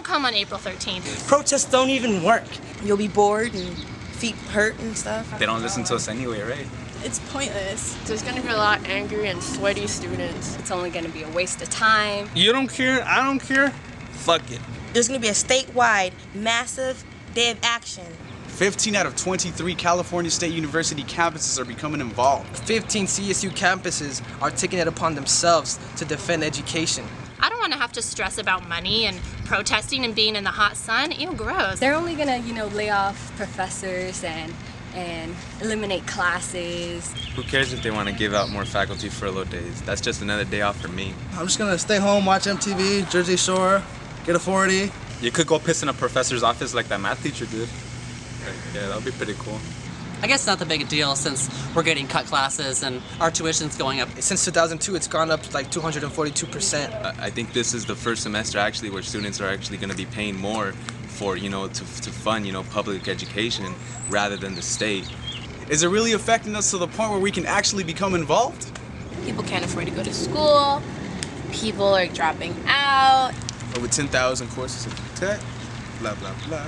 Don't come on April 13th. Protests don't even work. You'll be bored and feet hurt and stuff. They don't listen to us anyway, right? It's pointless. There's going to be a lot of angry and sweaty students. It's only going to be a waste of time. You don't care, I don't care, fuck it. There's going to be a statewide, massive day of action. 15 out of 23 California State University campuses are becoming involved. 15 CSU campuses are taking it upon themselves to defend education. I don't want to have to stress about money and protesting and being in the hot sun. Ew, gross. They're only going to, lay off professors and eliminate classes. Who cares if they want to give out more faculty furlough days? That's just another day off for me. I'm just gonna stay home, watch MTV, Jersey Shore, get a 40. You could go piss in a professor's office like that math teacher did. Yeah, that would be pretty cool. I guess not the big deal since we're getting cut classes and our tuition's going up. Since 2002, it's gone up like 242%. I think this is the first semester actually where students are actually going to be paying more for, to fund, public education rather than the state. Is it really affecting us to the point where we can actually become involved? People can't afford to go to school. People are dropping out. Over 10,000 courses of tech, blah, blah, blah.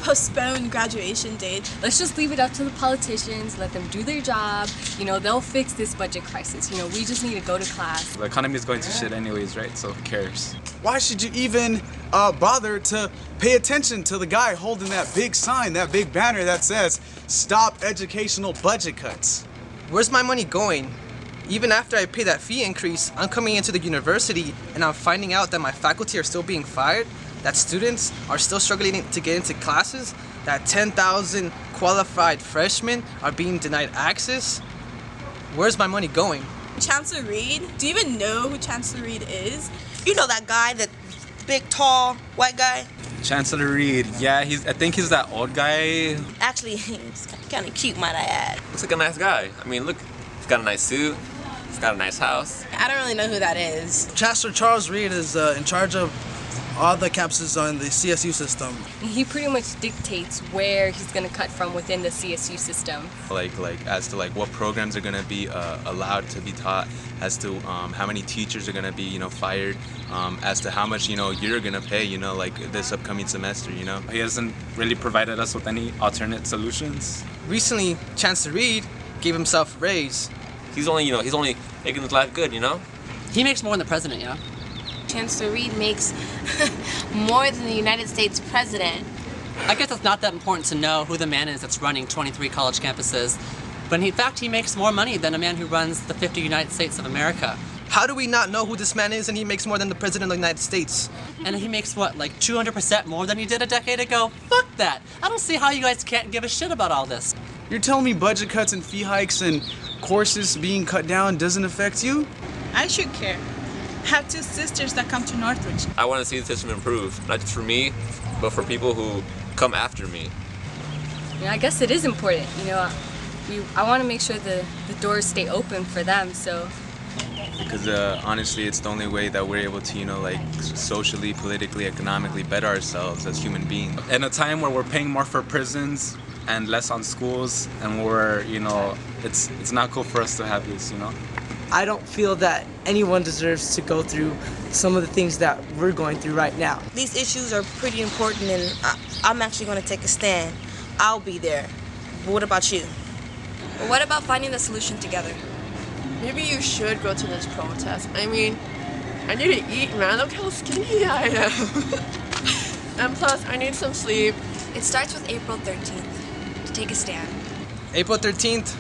Postpone graduation date. Let's just leave it up to the politicians, let them do their job. They'll fix this budget crisis. We just need to go to class. The economy is going to shit anyways, right? So who cares? Why should you even bother to pay attention to the guy holding that big sign, that big banner that says, "Stop educational budget cuts"? Where's my money going? Even after I pay that fee increase, I'm coming into the university and I'm finding out that my faculty are still being fired, that students are still struggling to get into classes, that 10,000 qualified freshmen are being denied access. Where's my money going? Chancellor Reed? Do you even know who Chancellor Reed is? You know that guy, that big, tall, white guy? Chancellor Reed, yeah, I think he's that old guy. Actually, he's kind of cute, might I add. Looks like a nice guy. I mean, look, he's got a nice suit, he's got a nice house. I don't really know who that is. Chancellor Charles Reed is in charge of all the campuses on the CSU system. He pretty much dictates where he's going to cut from within the CSU system. Like as to what programs are going to be allowed to be taught, as to how many teachers are going to be fired, as to how much you're going to pay this upcoming semester. He hasn't really provided us with any alternate solutions. Recently, Chancellor Reed gave himself a raise. He's only making his life good, He makes more than the president, Chancellor Reed makes more than the United States president. I guess it's not that important to know who the man is that's running 23 college campuses, but in fact he makes more money than a man who runs the 50 United States of America. How do we not know who this man is and he makes more than the president of the United States? And he makes what, like 200% more than he did a decade ago? Fuck that! I don't see how you guys can't give a shit about all this. You're telling me budget cuts and fee hikes and courses being cut down doesn't affect you? I should care. I have two sisters that come to Northridge. I want to see the system improve, not just for me, but for people who come after me. I guess it is important. I want to make sure the doors stay open for them. So. Because honestly, it's the only way that we're able to, socially, politically, economically better ourselves as human beings. In a time where we're paying more for prisons and less on schools, and we're, it's not cool for us to have this, I don't feel that anyone deserves to go through some of the things that we're going through right now. These issues are pretty important, and I'm actually going to take a stand. I'll be there. But what about you? But what about finding the solution together? Maybe you should go to this protest. I mean, I need to eat, man. Look how skinny I am. And plus, I need some sleep. It starts with April 13th to take a stand. April 13th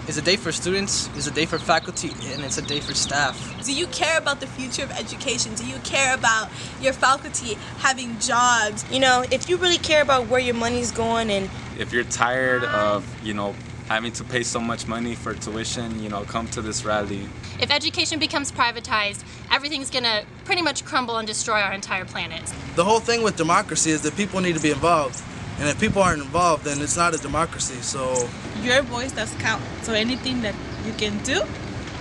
is a day for students, is a day for faculty, and it's a day for staff. Do you care about the future of education? Do you care about your faculty having jobs? If you really care about where your money's going, and if you're tired of, having to pay so much money for tuition, come to this rally. If education becomes privatized, everything's gonna pretty much crumble and destroy our entire planet. The whole thing with democracy is that people need to be involved. And if people aren't involved, then it's not a democracy, so. Your voice does count, so anything that you can do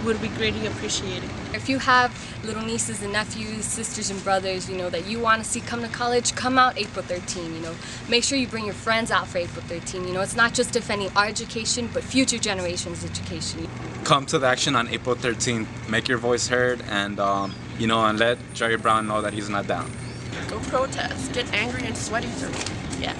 would be greatly appreciated. If you have little nieces and nephews, sisters and brothers, that you want to see come to college, come out April 13, Make sure you bring your friends out for April 13, It's not just defending our education, but future generations' education. Come to the action on April 13th. Make your voice heard and, and let Jerry Brown know that he's not down. Go protest. Get angry and sweaty for me. Yeah.